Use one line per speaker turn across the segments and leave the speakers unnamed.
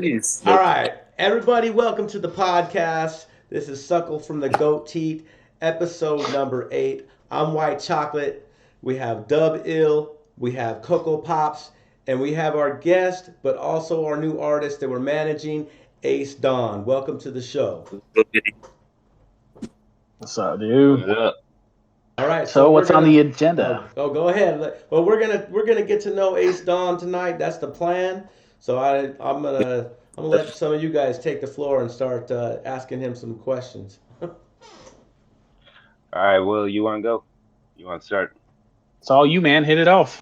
Please.
All right, everybody, welcome to the podcast. This is Suckle from the Goat Teeth, episode number 8. I'm White Chocolate. We have Dub Ill, we have Cocoa Pops, and we have our guest, but also our new artist that we're managing, Ace Dawn. Welcome to the show.
What's up, dude?
What up?
All right, so
So,
we're
what's on
gonna.
the
Oh,
agenda?
oh, go ahead. Well, we're gonna get to know Ace Dawn tonight. That's the plan. So I'm gonna let some of you guys take the floor and start asking him some questions.
All right, Will, you want to go? You want to start?
It's all you, man. Hit it off.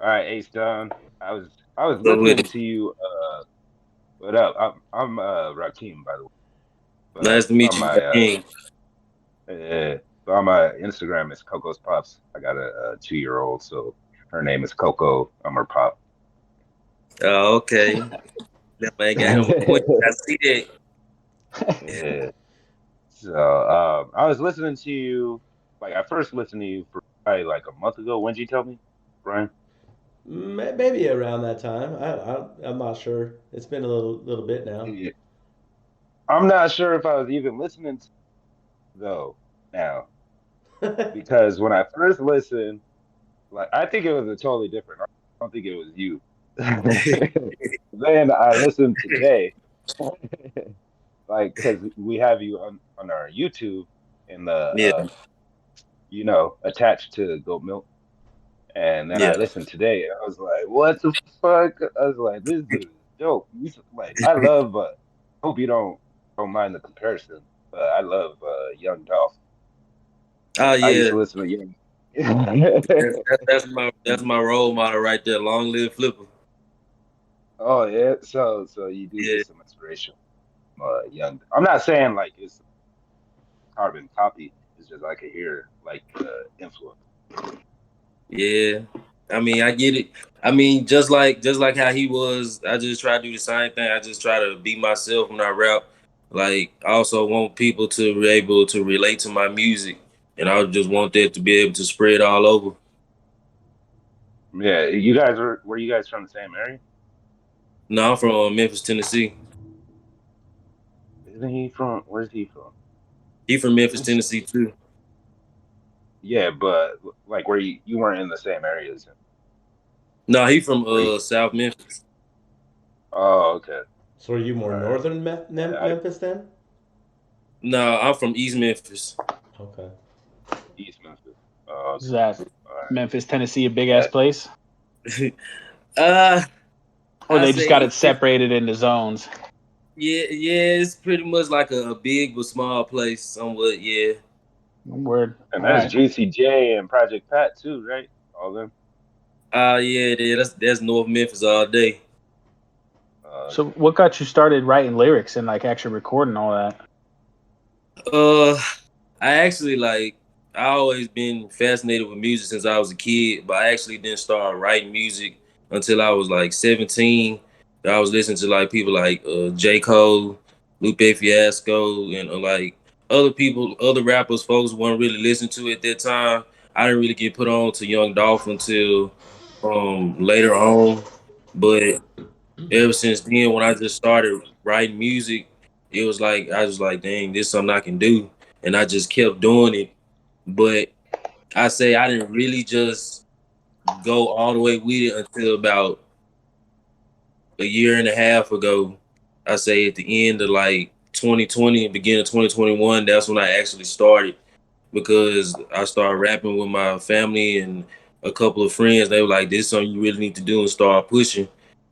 All right, Ace Don. I was
Go with
listening
it.
to you. What up? I'm Rakeem, by the way. But
Nice to meet
on
you,
my
King.
on my Instagram it's Coco's Pops. I got a 2-year-old, so her name is Coco. I'm her pop.
Oh, okay. That man got him a queen. I see that.
Yeah. So I was listening to you. Like I first listened to you for probably like a month ago. When did you tell me, Brian?
Maybe around that time. I'm not sure. It's been a little bit now.
Yeah. I'm not sure if I was even listening to though now because when I first listened, like I think it was a totally different. I don't think it was you. Then I listened today, like because we have you on our YouTube in the
Yeah,
attached to Goat Milk, and then I
yeah.
listened today, and I was like, what the fuck? I was like, this dude is dope. Like I love, hope you don't mind the comparison, but I love Young Dolph.
Oh
I used
yeah.
to listen to Young.
That's my role model right there. Long live Flipper.
Oh yeah, so you do
Yeah,
get some inspiration from Young. I'm not saying like it's carbon copy. It's just I could hear like the influence.
yeah. I mean, I get it. I mean, just like how he was, I just try to do the same thing. I just try to be myself when I rap. Like, I also want people to be able to relate to my music, and I just want that to be able to spread all over.
Yeah, you guys were you guys from the same area?
No, I'm from Memphis, Tennessee.
Isn't he from? Where's he from?
He from Memphis, Tennessee too.
Yeah, but like where you weren't in the same area as him.
No, he from
Where you?
South Memphis.
Oh, okay.
So are you
All
more
right.
northern
Yeah,
Memphis then?
No, I'm from East Memphis.
Okay.
East Memphis. Oh,
Is
okay.
that
All right.
Memphis, Tennessee, a big ass
Yeah.
place?
uh
Or
I
they just got
say
it separated into zones?
yeah, it's pretty much like a big but small place somewhat, yeah.
Word.
And
All
that's
right.
GCJ and Project Pat too, right? All them.
Yeah, that's North Memphis all day.
So,
Okay.
what got you started writing lyrics and like actually recording all that?
Uh I actually I always been fascinated with music since I was a kid, but I actually didn't start writing music until I was like 17. I was listening to like people like J. Cole, Lupe Fiasco, and like other people, other rappers, folks weren't really listening to at that time. I didn't really get put on to Young Dolph until later on. But ever since then, when I just started writing music, it was like I was like, dang, this is something I can do, and I just kept doing it. But I say I didn't really just go all the way with it until about a year and a half ago. I say at the end of like 2020 and beginning of 2021, that's when I actually started because I started rapping with my family and a couple of friends. They were like, "This is something you really need to do," and start pushing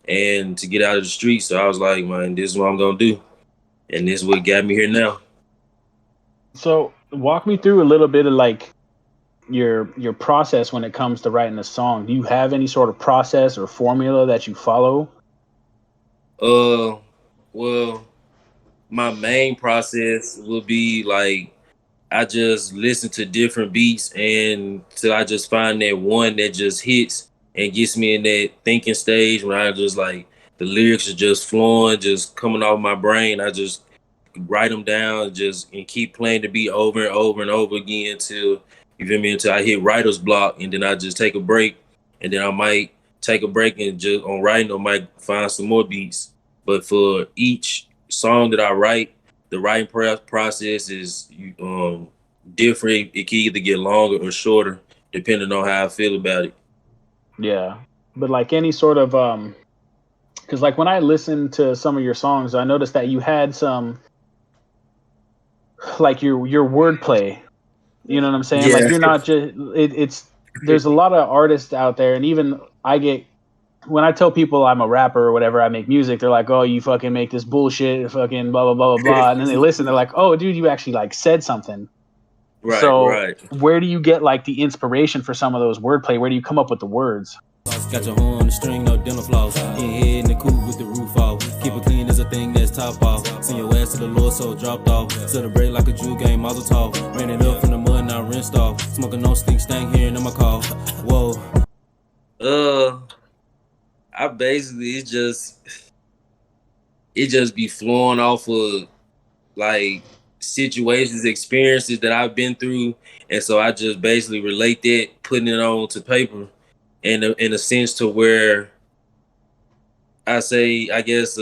and to get out of the streets. So I was like, "Man, this is what I'm gonna do," and this is what got me here now.
So, walk me through a little bit of like your process when it comes to writing a song. Do you have any sort of process or formula that you follow?
Uh, well, my main process will be like I just listen to different beats and till I just find that one that just hits and gets me in that thinking stage when I just like the lyrics are just flowing, just coming off my brain. I just write them down, just and keep playing the beat over and over and over again until you feel me until I hit writer's block, and then I just take a break, and then I might take a break and just on writing I might find some more beats. But for each song that I write, the writing process is different. It can either get longer or shorter depending on how I feel about it.
Yeah, but like any sort of because like when I listened to some of your songs, I noticed that you had some like your wordplay. You know what I'm saying? Like
Yeah.
you're not just it's there's a lot of artists out there, and even I get when I tell people I'm a rapper or whatever, I make music, they're like, "Oh, you fucking make this bullshit, fucking blah blah blah blah blah," and then they listen, they're like, "Oh, dude, you actually like said something." So
Right.
where do you get like the inspiration for some of those wordplay? Where do you come up with the words?
Got your horn on the string, no dental floss. In head in the coupe with the roof off. Keep it clean as a thing that's top off. Send your ass to the Lord, so dropped off. Celebrate like a Jew game, mazel tov. Ran it up from the mud, now rinsed off. Smoking no stink, stank here, and in my call. Whoa.
I basically it just be flowing off of like situations, experiences that I've been through, and so I just basically relate that, putting it on to paper, in a sense to where I say, I guess,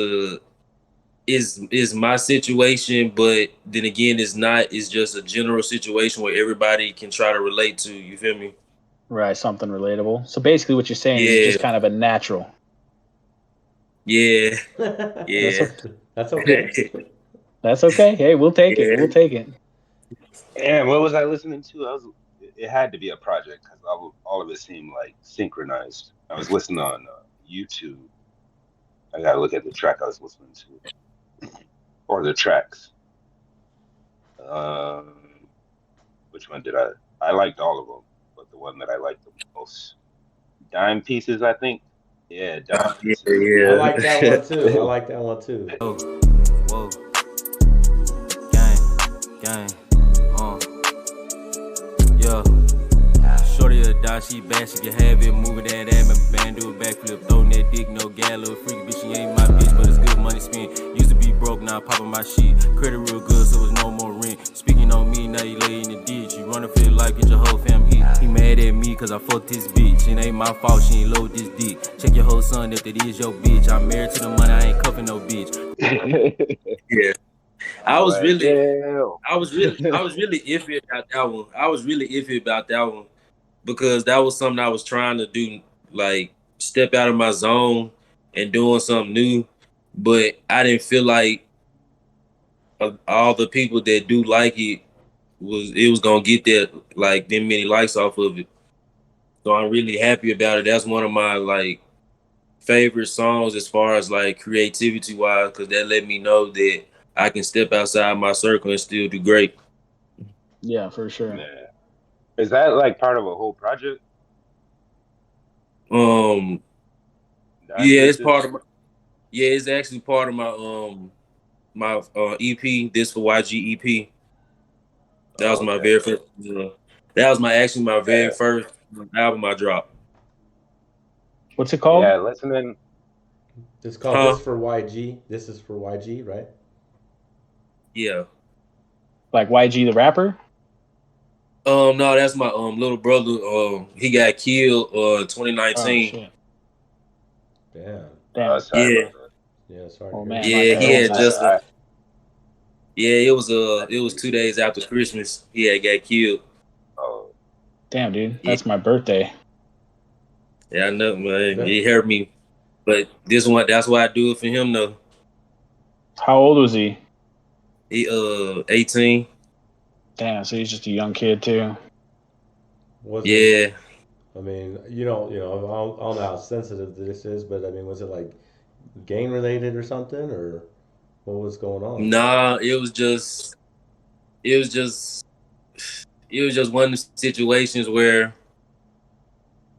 is my situation, but then again, it's not. It's just a general situation where everybody can try to relate to. You feel me?
Right, something relatable. So basically, what you're saying is just
Yeah,
kind of a natural.
yeah,
That's
yeah,
okay.
That's okay.
That's okay. Hey, we'll take it. We'll
yeah.
take it.
And what was I listening to? It had to be a project because all of it seemed like synchronized. I was listening on YouTube. I gotta look at the track I was listening to, or the tracks. Um, which one did I? I liked all of them, but the one that I liked the most, Dime Pieces, I think. Yeah, Dime
Yeah,
Pieces.
I like that
yeah.
one too. I like that one too.
Whoa. Whoa. Gang. Yeah. Shorty a dog, she bad, she can have it. Moving that ass, band, do a backflip. Throwing that dick, no gal, little freaky bitch. She ain't my bitch, but it's good money spent. Used to be broke, now I'm popping my shit. Credit real good, so it's no more rent. Speaking on me, now you lay in the ditch. You running feel like get your whole fam hit. He mad at me, cause I fucked this bitch. It ain't my fault, she ain't load this dick. Check your whole son if that is your bitch. I'm married to the money, I ain't cuffing no bitch.
Yeah. I was
Like,
really,
damn.
I was really iffy about that one. I was really iffy about that one because that was something I was trying to do, like step out of my zone and doing something new. But I didn't feel like all the people that do like it was gonna get that like them many likes off of it. So I'm really happy about it. That's one of my like favorite songs as far as like creativity wise, because that let me know that I can step outside my circle and still do great.
Yeah, for sure.
Yeah. Is that like part of a whole project?
Um,
Dime
yeah, it's
Pieces?
part of yeah, it's actually part of my EP. This for YG EP. That was
Oh,
my
okay.
very first. That was my very
Yeah.
first album I dropped.
What's it called?
Yeah, listening.
It's called
Huh?
This for YG. This is for YG, right?
Yeah.
Like YG the rapper?
No, that's my little brother. He got killed
Oh
2019.
shit.
Damn.
Damn.
Sorry
Yeah,
about that.
Yeah, sorry to
Oh
hear
man,
that.
my
yeah. He had
I,
condolences.
just
I,
yeah.
I
It was
think.
2 days after Christmas. He had got killed.
Oh,
Damn, dude.
Yeah,
That's my birthday.
yeah, I know, man.
Yeah.
It hurt me, but this one, that's why I do it for him though.
How old was he?
He 18.
Damn, so he's just a young kid too.
Was it?
Yeah.
I mean, I don't know how sensitive this is, but I mean, was it like gang related or something, or what was going on?
Nah, it was just it was just one of the situations where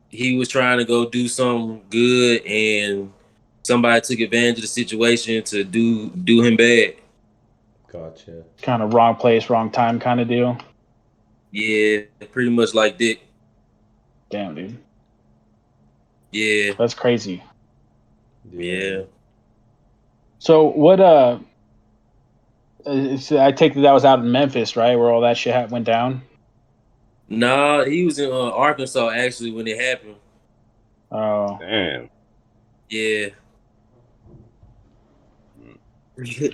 he was trying to go do something good and somebody took advantage of the situation to do him bad.
Gotcha.
Kind of wrong place, wrong time kind of deal.
Yeah, pretty much like that.
Damn, dude.
Yeah,
That's crazy.
yeah.
So what I take that was out in Memphis, right? Where all that shit went down.
Nah, he was in Arkansas actually when it happened.
Oh,
damn.
Yeah,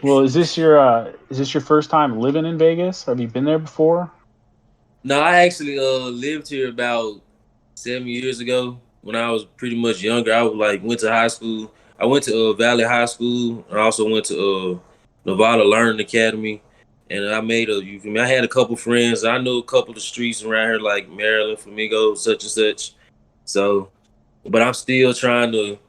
Well, is this your first time living in Vegas? Have you been there before?
No, I actually lived here about 7 years ago when I was pretty much younger. I was like went to high school. I went to Valley High School. I also went to Nevada Learning Academy, and I made a. You feel me? I had a couple friends. I knew a couple of the streets around here, like Maryland, Flamingo, such and such. So, but I'm still trying to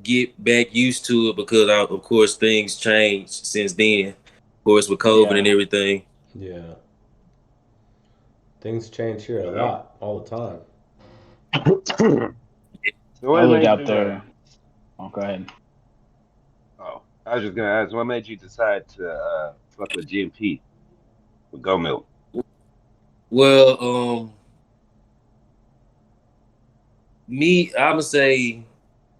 get back used to it because, of course, things changed since then. Of course, with COVID and
Yeah.
everything.
Yeah. Things change here a
Yeah.
lot, all the time.
So
I
what
lived
made
out
you?
there. Oh, go ahead.
Oh, I was just gonna ask, what made you decide to fuck with GMP with Go Milk?
Well, me, I would say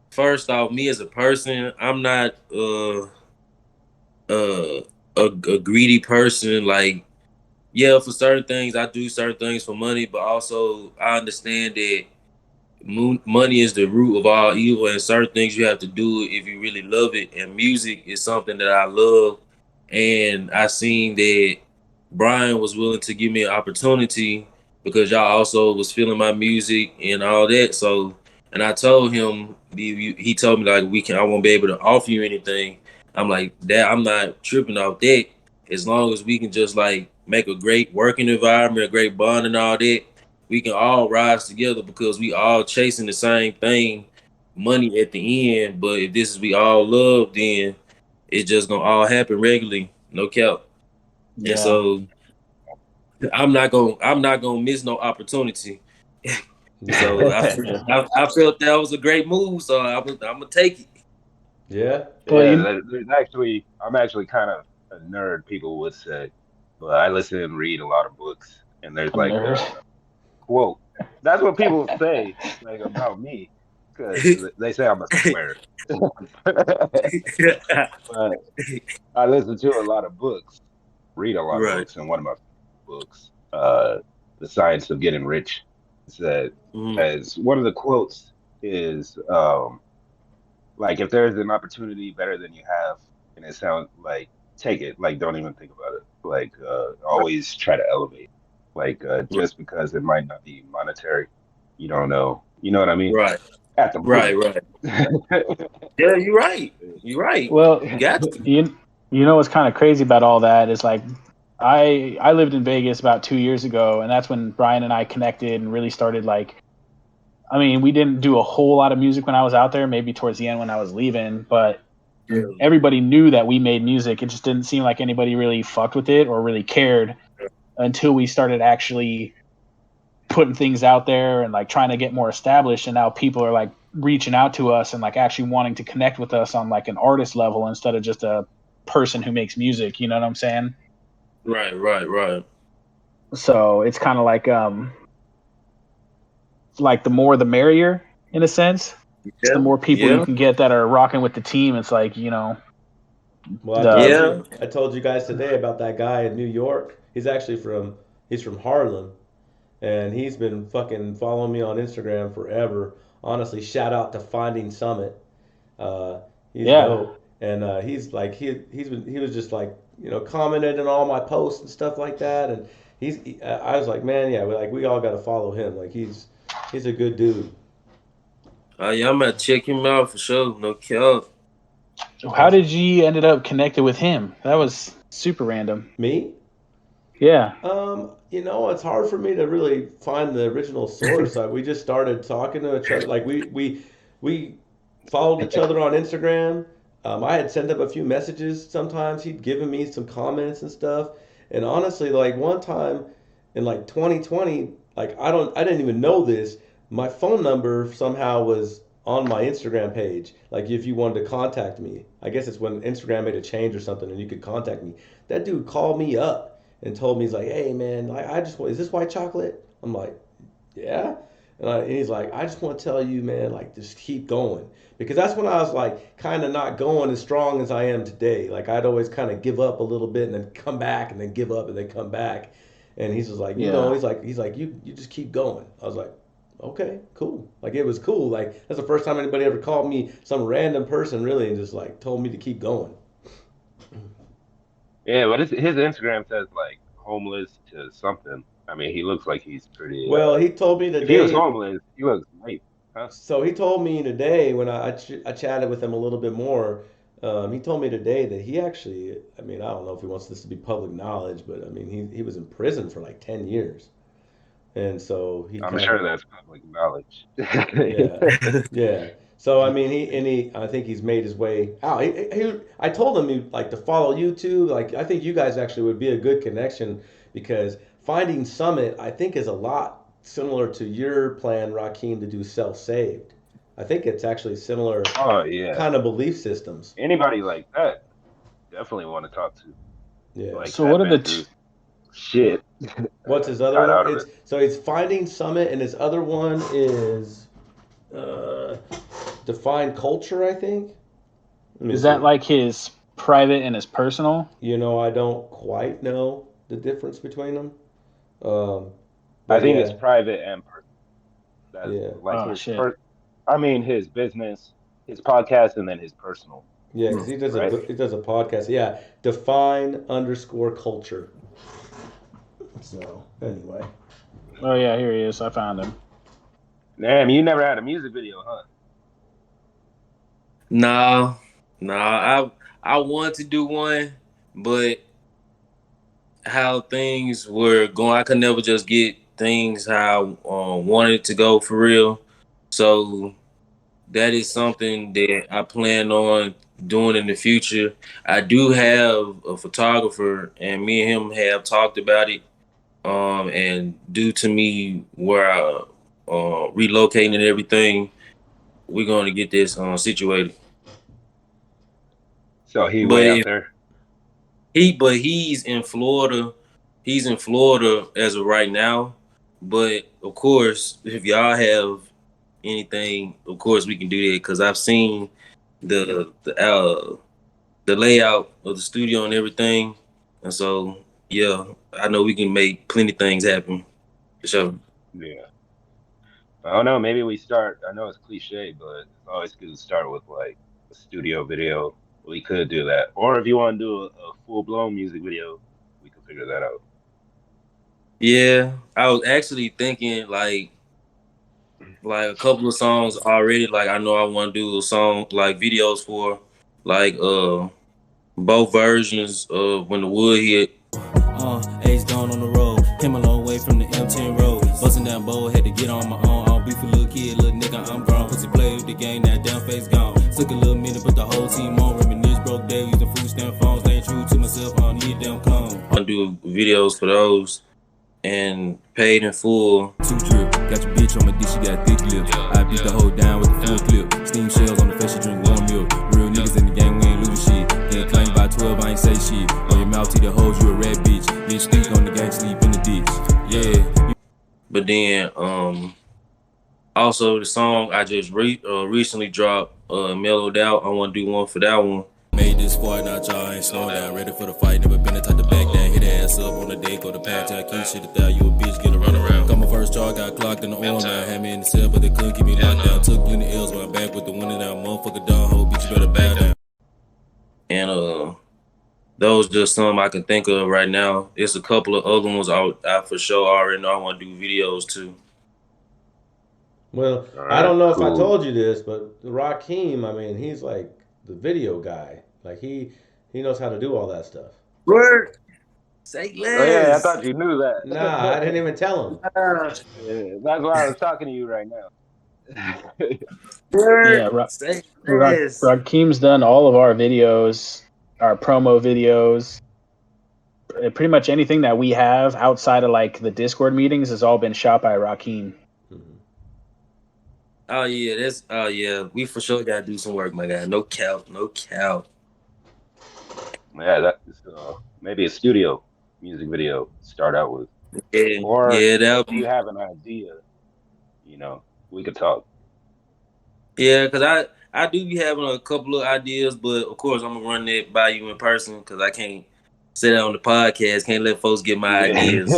first off, me as a person, I'm not uh a greedy person. Like, yeah, for certain things, I do certain things for money, but also I understand that money is the root of all evil, and certain things you have to do if you really love it. And music is something that I love, and I seen that Brian was willing to give me an opportunity because y'all also was feeling my music and all that. So, and I told him, he told me like I won't be able to offer you anything. I'm like that. I'm not tripping off that. As long as we can just like make a great working environment, a great bond, and all that, we can all rise together because we all chasing the same thing, money at the end. But if this is we all love, then it's just gonna all happen regularly, no cap. And
Yeah.
so I'm not gonna miss no opportunity. So
Yeah.
I felt that was a great move. So I'm gonna take it.
Yeah.
Well,
Yeah,
you.
I'm actually kind of a nerd, people would say, but I listen and read a lot of books, and there's
A
like
nerd.
a quote. That's what people say like about me, because they say I'm a square. But I listen to a lot of books, read a lot of
Right.
books, and one of my books, The Science of Getting Rich, said
Mhm.
as one of the quotes is like if there's an opportunity better than you have, and it sounds like take it, like don't even think about it. Like always try to elevate. Like just because it might not be monetary, you don't know. You know what I mean?
Right.
At the
Right.
moment.
Right. Yeah, you're right. You're right.
Well,
You got to.
you know what's kind of crazy about all that is like I lived in Vegas about 2 years ago, and that's when Brian and I connected and really started like. I mean, we didn't do a whole lot of music when I was out there. Maybe towards the end when I was leaving, but
Yeah.
everybody knew that we made music. It just didn't seem like anybody really fucked with it or really cared until we started actually putting things out there and like trying to get more established. And now people are like reaching out to us and like actually wanting to connect with us on like an artist level instead of just a person who makes music. You know what I'm saying?
Right. Right. Right.
So it's kind of like the more the merrier in a sense. It's the
Yeah.
more people you
Yeah.
can get that are rocking with the team. It's like,
Well,
the
Yeah.
I told you guys today about that guy in New York. He's from Harlem, and he's been fucking following me on Instagram forever. Honestly, shout out to Finding Summit. Uh, he's
yeah.
dope, and he's like he was just like commented on all my posts and stuff like that, and I was like, man, yeah, we all got to follow him. Like he's a good dude.
Yeah, I'm gonna check him out for sure. No cap.
How did you ended up connected with him? That was super random.
Me?
Yeah.
It's hard for me to really find the original source. Like we just started talking to each other. Like we followed each other on Instagram. I had sent him a few messages. Sometimes he'd given me some comments and stuff. And honestly, like one time in like 2020, like I didn't even know this. My phone number somehow was on my Instagram page. Like if you wanted to contact me, I guess it's when Instagram made a change or something, and you could contact me. That dude called me up and told me, he's like, hey man, like I just want, is this white chocolate? I'm like, yeah. And he's like, I just want to tell you, man, like just keep going. Because that's when I was like kind of not going as strong as I am today. Like I'd always kind of give up a little bit and then come back and then give up and then come back. And he's just like,
Yeah.
he's like, you just keep going. I was like, okay, cool. Like it was cool. Like that's the first time anybody ever called me some random person really and just like told me to keep going.
Yeah, but his Instagram says like homeless to something. I mean, he looks like he's pretty.
Well, he told me
If he was
today.
homeless, he looks nice, huh?
So he told me today when I chatted with him a little bit more. He told me today that he actually, I mean, I don't know if he wants this to be public knowledge, but I mean, he was in prison for like 10 years. And so he
I'm
kind
sure
of,
that's public knowledge.
yeah, yeah. So I mean, I think he's made his way out. I told him he like to follow you too. Like I think you guys actually would be a good connection because Finding Summit, I think, is a lot similar to your plan, Raheem, to do self-saved. I think it's actually similar
Oh yeah,
kind of belief systems.
anybody like that definitely want to talk to.
Yeah.
Like
So
that
what are
been through shit.
What's his other
Got
one?
out of
It's
it.
so it's Finding Summit, and his other one is uh, Define Culture, I think. Let me
is
see.
that like his private and his personal?
You know, I don't quite know the difference between them. Um,
I
but
think it's
yeah,
private and personal. That's
yeah,
like
Oh
his
shit.
I mean his business, his podcast, and then his personal.
yeah, because
Right?
he does a podcast. Yeah, Define_Culture. So anyway,
Oh yeah, here he is. I found him.
Damn, you never had a music video, huh?
Nah, I want to do one, but how things were going, I could never just get things how I wanted it to go for real. So that is something that I plan on doing in the future. I do have a photographer, and me and him have talked about it. And due to me where I relocating and everything, we're going to get this situated.
So he
But
way out
if
there.
he's in Florida. He's in Florida as of right now. But of course, if y'all have anything, of course we can do that because I've seen the layout of the studio and everything, and so yeah, I know we can make plenty of things happen for sure.
Yeah. I don't know. Maybe we start. I know it's cliche, but it's always good to start with like a studio video. We could do that, or if you want to do a full blown music video, we could figure that out.
Yeah, I was actually thinking like a couple of songs already. Like I know I want to do a song like videos for like both versions of When the Wood Hit.
Ace down on the road, came a long way from the M10 road. Bustin' down bold, had to get on my own. I don't beef a little kid, little nigga, I'm grown. Pussy play with the game, that damn face gone. Took a little minute, put the whole team on. Reminisce broke days, using food stamp phones. Ain't true to myself, I don't need them clone.
I do videos for those and paid in full.
Two drip, got your bitch on my dick, she got thick lips. I beat the hoe down with the full clip. Steam shells on the face, she drink warm milk. Real niggas in the game, we ain't losing shit. Get claimed by 12, I ain't say shit. On your mouth, teeth, hold you a red bitch. Bitch, stink on the gang, sleep in the ditch. Yeah.
But then also the song I just recently dropped, Mellowed Out. I want to do one for that one.
Made this squad, now y'all ain't slowing down. Ready for the fight, never been the type to back down. Hit the ass up on the day, go to pack down. Keep shit at you a bitch, get a run around. Got my first jar, got clocked in the oil now. Had me in the cell, but they couldn't keep me locked down. Took plenty L's, but I'm back with the winning now. Motherfucker dog hoe, bitch, you better back down.
And those just some I can think of right now. It's a couple of other ones I for sure already know I want to do videos too.
well,
All
I don't
right,
know if I
cool.
told you this, but Raheem, I mean, he's like the video guy. Like he knows how to do all that stuff.
Word. Say less.
Oh yeah, I thought you knew that.
Nah, I didn't even tell him.
Yeah, that's why I was talking to you right now.
Word.
Yeah,
Say less.
Rakeem's done all of our videos, our promo videos. Pretty much anything that we have outside of like the Discord meetings has all been shot by Rakeem.
Oh yeah, we for sure gotta do some work, my guy. No cap.
Yeah, that's maybe a studio music video to start out with.
Yeah,
Or
that'll
if you
be
have an idea, we could talk.
yeah. Cause I do be having a couple of ideas, but of course I'm gonna run that by you in person because I can't say that on the podcast. Can't let folks get my ideas.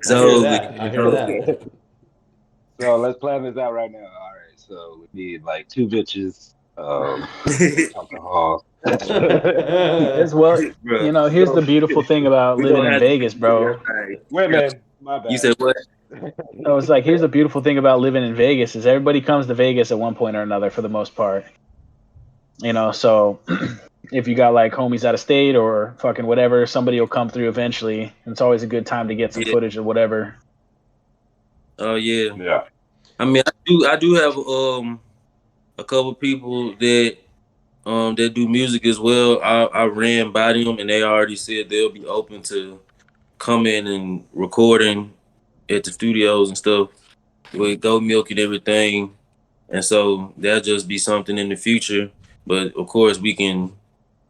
So
I hear that.
So let's plan this out right now. All right. So we need like 2 bitches, alcohol.
As well,
Bro,
you know, here's the beautiful thing about
we
living
gonna
in
have to
Vegas, bro.
Women, my bad.
You said what?
I was like, here's the beautiful thing about living in Vegas is everybody comes to Vegas at one point or another for the most part. You know, so if you got like homies out of state or fucking whatever, somebody will come through eventually. And it's always a good time to get some
Yeah.
footage or whatever.
Oh yeah.
Yeah.
I mean, I do have a couple people that do music as well. I ran by them and they already said they'll be open to coming and recording at the studios and stuff with Goat Milk and everything. And so that'll just be something in the future. But of course we can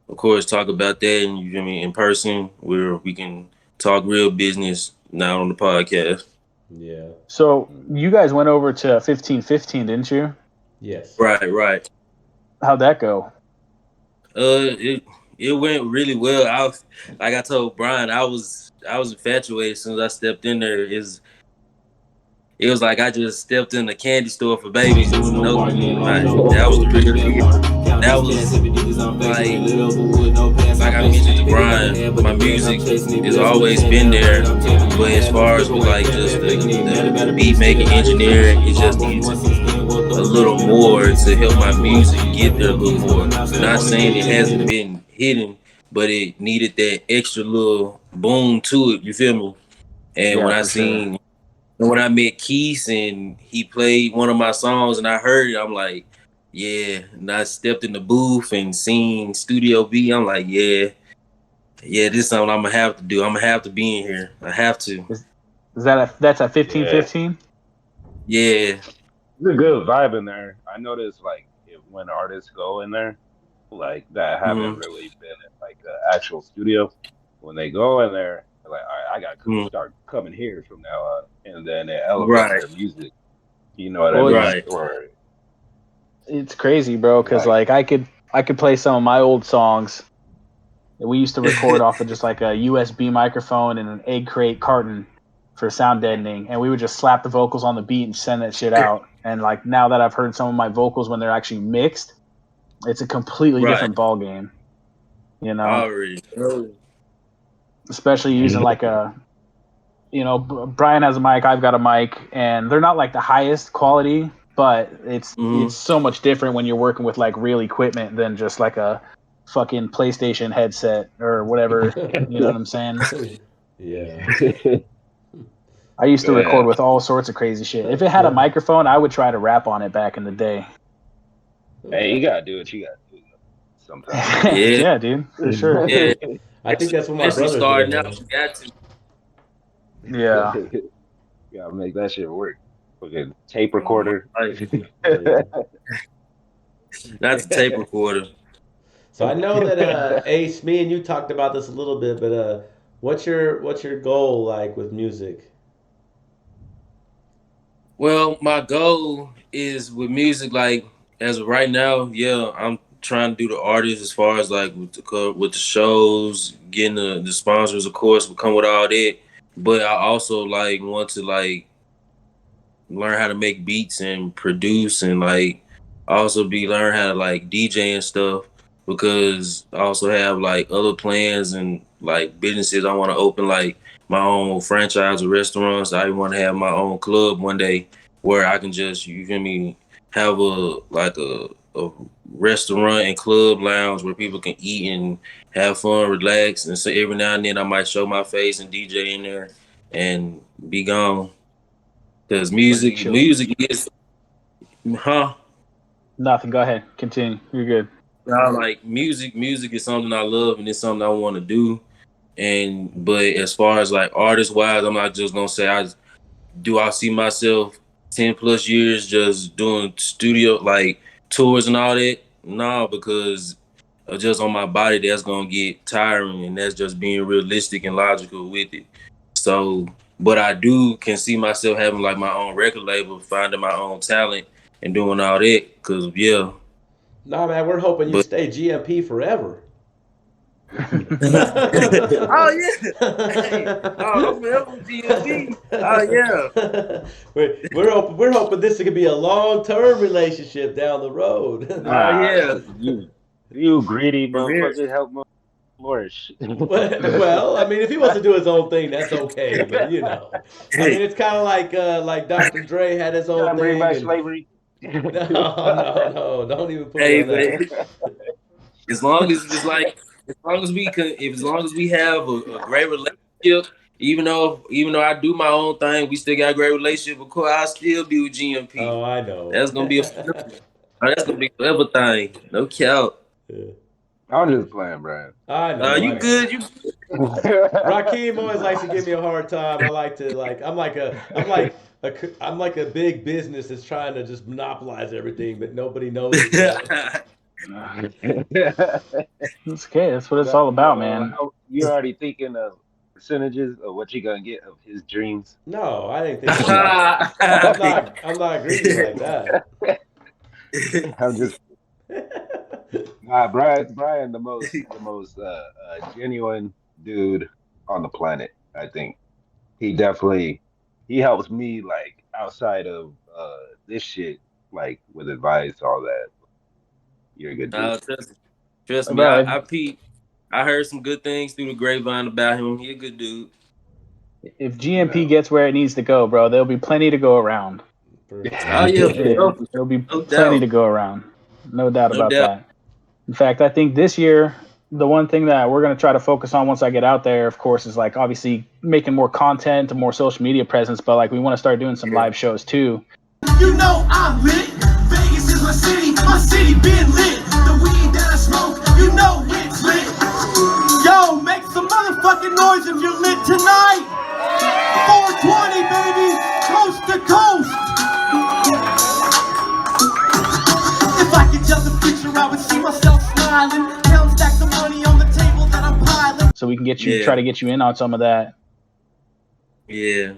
talk about that and you know what I mean in person where we can talk real business now on the podcast.
Yeah.
So you guys went over to 1515, didn't you?
Yes.
Right.
How'd that go?
It went really well. Like I told Brian, I was infatuated as soon as I stepped in there. It was like I just stepped in the candy store for babies. That was really that was like I mentioned to Brian, my music has always been there, but as far as with like just the beat making engineering, it just needs a little more to help my music get there a little more. Not saying it hasn't been hidden, but it needed that extra little boom to it. You feel me? And
Yeah,
when I met Keith and he played one of my songs and I heard it, I'm like, yeah. And I stepped in the booth and seen Studio B. I'm like, yeah, this is something I'm gonna have to do. I'm gonna have to be in here. I have to.
That's at 1515?
Yeah.
There's a good vibe in there. I noticed like when artists go in there, like that haven't really been in like the actual studio. When they go in there, they're like, all right, I gotta start coming here from now on, and then it elevates their music. You know what I mean?
Right.
Or,
It's crazy, bro. Because like I could play some of my old songs that we used to record off of just like a USB microphone and an egg crate carton for sound deadening, and we would just slap the vocals on the beat and send that shit out. And like now that I've heard some of my vocals when they're actually mixed, it's a completely different ball game. You know,
Already.
Especially using like a, you know, Brian has a mic, I've got a mic, and they're not like the highest quality, but it's so much different when you're working with like real equipment than just like a fucking PlayStation headset or whatever. You know what I'm saying?
Yeah.
I used to record with all sorts of crazy shit. If it had a microphone, I would try to rap on it back in the day.
Hey, you gotta do what you gotta do sometimes.
Yeah, dude, for sure.
Yeah.
I think that's what my brother's
starting
doing.
out. You got to.
Yeah.
You gotta make that shit work. Fucking tape recorder.
Not the tape recorder.
So I know that Ace, me and you talked about this a little bit, but what's your goal like with music?
Well, my goal is with music, like as of right now, I'm trying to do the artists as far as like with the shows, getting the sponsors, of course, will come with all that. But I also like want to like learn how to make beats and produce and like also learn how to like DJ and stuff, because I also have like other plans and like businesses I want to open, like my own franchise of restaurants. I want to have my own club one day where I can just, you feel me, have a restaurant and club lounge where people can eat and have fun, relax. And so every now and then I might show my face and DJ in there and be gone. Because music is,
Nothing. Go ahead. Continue. You're good.
Like music is something I love and it's something I want to do. But as far as like artist wise, I'm not just gonna say I see myself 10 plus years just doing studio like tours and all that. No, because just on my body that's gonna get tiring, and that's just being realistic and logical with it. So, but I can see myself having like my own record label, finding my own talent and doing all that. Cause
Nah, man, we're hoping you stay GMP forever.
Oh yeah. I'm forever GMP. Oh yeah.
We're hoping this could be a long-term relationship down the road.
Yeah.
You greedy
From here.
motherfucker, help me flourish.
Well, I mean, if he wants to do his own thing, that's okay. But you know, I mean, it's kind of like Dr. Dre had his own
Trying to bring
thing,
back
and
slavery.
no, don't even put me
Hey,
on that.
but as long as it's like, as long as we have a great relationship, even though I do my own thing, we still got a great relationship. Of course, I still be with GMP.
Oh, I know.
That's gonna be that's gonna be a forever thing. No cap.
I'm just playing, Brian.
I know.
You
I
good? You
know. Raheem always likes to give me a hard time. I like to I'm like a big business that's trying to just monopolize everything, but nobody knows it yet.
It's okay. That's what it's all about, man.
You already thinking of percentages of what you gonna get of his dreams?
No, I didn't think of that. I'm not greedy like that.
I'm just Brian, the most genuine dude on the planet. I think he definitely helps me like outside of this shit, like with advice, all that. You're a good dude.
Trust me.
Bro,
I peeped. I heard some good things through the grapevine about him. He a good dude.
if GMP gets where it needs to go, bro, there'll be plenty to go around.
Oh yeah,
There'll be
No
plenty
doubt.
to go around. No doubt
No
about
doubt.
that. In fact, I think this year, the one thing that we're going to try to focus on once I get out there, of course, is like obviously making more content and more social media presence, but like we want to start doing some live shows too.
You know I'm lit. Vegas is my city been lit. The weed that I smoke, you know it's lit. Yo, make some motherfucking noise if you're lit tonight. 420, baby, coast to coast. If I could just a picture, I would see myself smiling. Count stacks of money on the table that I'm piling.
So we can get you,
Yeah.
try to get you in on some of that,
Yeah.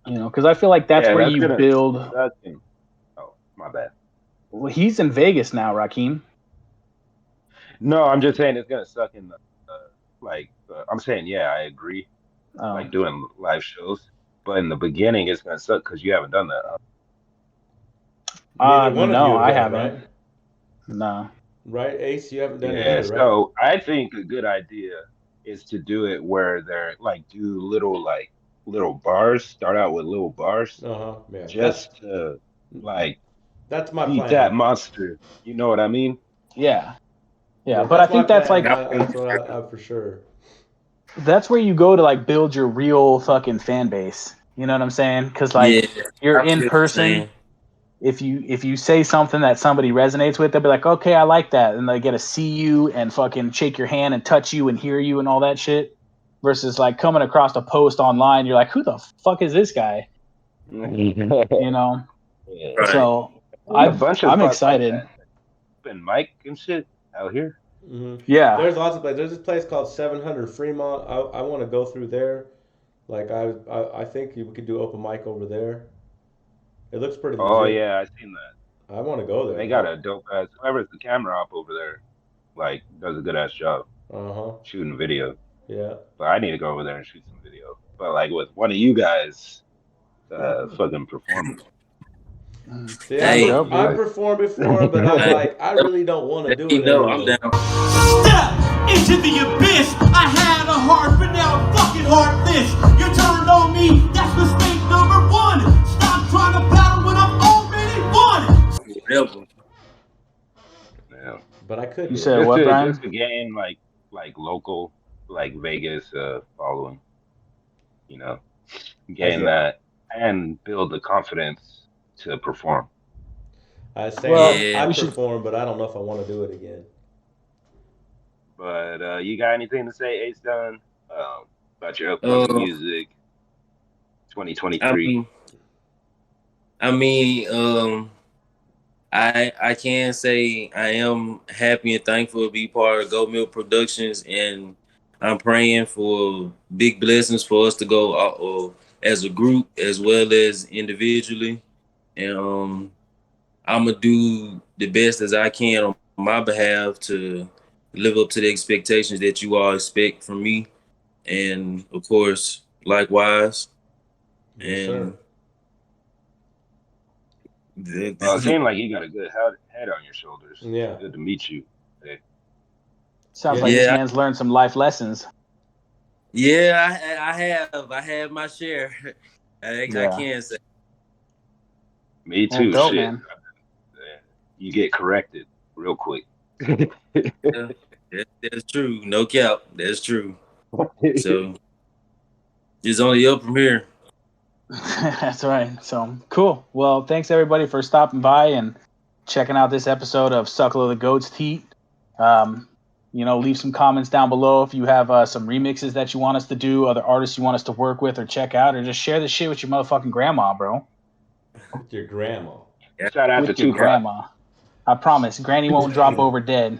because I feel like that's where
that's
you
gonna
build.
suck in- Oh, my bad.
Well, he's in Vegas now, Raheem.
No, I'm just saying it's gonna suck in the I'm saying yeah, I agree.
Oh.
Like doing live shows, but in the beginning it's gonna suck because you haven't done that.
Neither one of
no,
you
I
have,
haven't.
right?
No.
Right, Ace, you haven't done it
Yeah,
either, right?
so I think a good idea is to do it where they're like do little bars. Start out with little bars,
Yeah.
just to like
That's my
beat
plan.
that monster. You know what I mean?
Yeah. Yeah,
Yeah,
but I think that's
my
like
plan. That's what I for sure.
that's where you go to like build your real fucking fan base. You know what I'm saying? Because like
Yeah.
you're
I feel
in
what you're
person.
saying.
If you say something that somebody resonates with, they'll be like, okay, I like that, and they get to see you and fucking shake your hand and touch you and hear you and all that shit. Versus like coming across a post online, you're like, who the fuck is this guy? You know.
Yeah.
Right.
So
There's a bunch of
I'm
spots
excited.
like that. And Mike and shit out here.
Mm-hmm.
Yeah.
There's lots of places. There's this place called 700 Fremont. I want to go through there. Like I think we could do open mic over there. It looks pretty legit.
Oh yeah, I seen that.
I want to go there.
They got a dope ass. Whoever's the camera op over there, like does a good ass job shooting video.
Yeah.
But I need to go over there and shoot some video. But like with one of you guys, fucking performing.
See,
Hey.
I performed before, but I'm like, I really don't want to do it
No,
anymore.
I'm down.
Step into the abyss. I had a heart, but now I'm fucking heartless. You turned on me, that's mistake number one. Stop trying to battle when I've already won.
Whatever.
Yeah.
But I could.
You
do
said
it.
what, Brian?
Just to gain like local, like Vegas following. You know, gain that and build the confidence to perform.
I say
Well,
I
we should-
perform, but I don't know if I want to do it again.
But you got anything to say, Ace Dunn, about your upcoming music, 2023?
I can say I am happy and thankful to be part of Goat Milk Productions, and I'm praying for big blessings for us to go as a group as well as individually. And I'm gonna do the best as I can on my behalf to live up to the expectations that you all expect from me, and of course, likewise.
Yes,
And
It seemed like you got a good head on your shoulders.
Yeah.
Good to meet you. Hey.
Sounds like this man's learned some life lessons.
Yeah, I have my share. I can't say.
Me too.
Dope,
Shit.
man.
You get corrected real quick.
Yeah, that's true. No cap. That's true. So it's only up from here.
That's right. So cool. Well, thanks everybody for stopping by and checking out this episode of Suckle of the Goat's Teat. Leave some comments down below if you have some remixes that you want us to do, other artists you want us to work with or check out, or just share this shit with your motherfucking grandma, bro.
With your grandma.
Shout out
With
to
your
Tupac.
grandma. I promise, Granny won't drop over dead.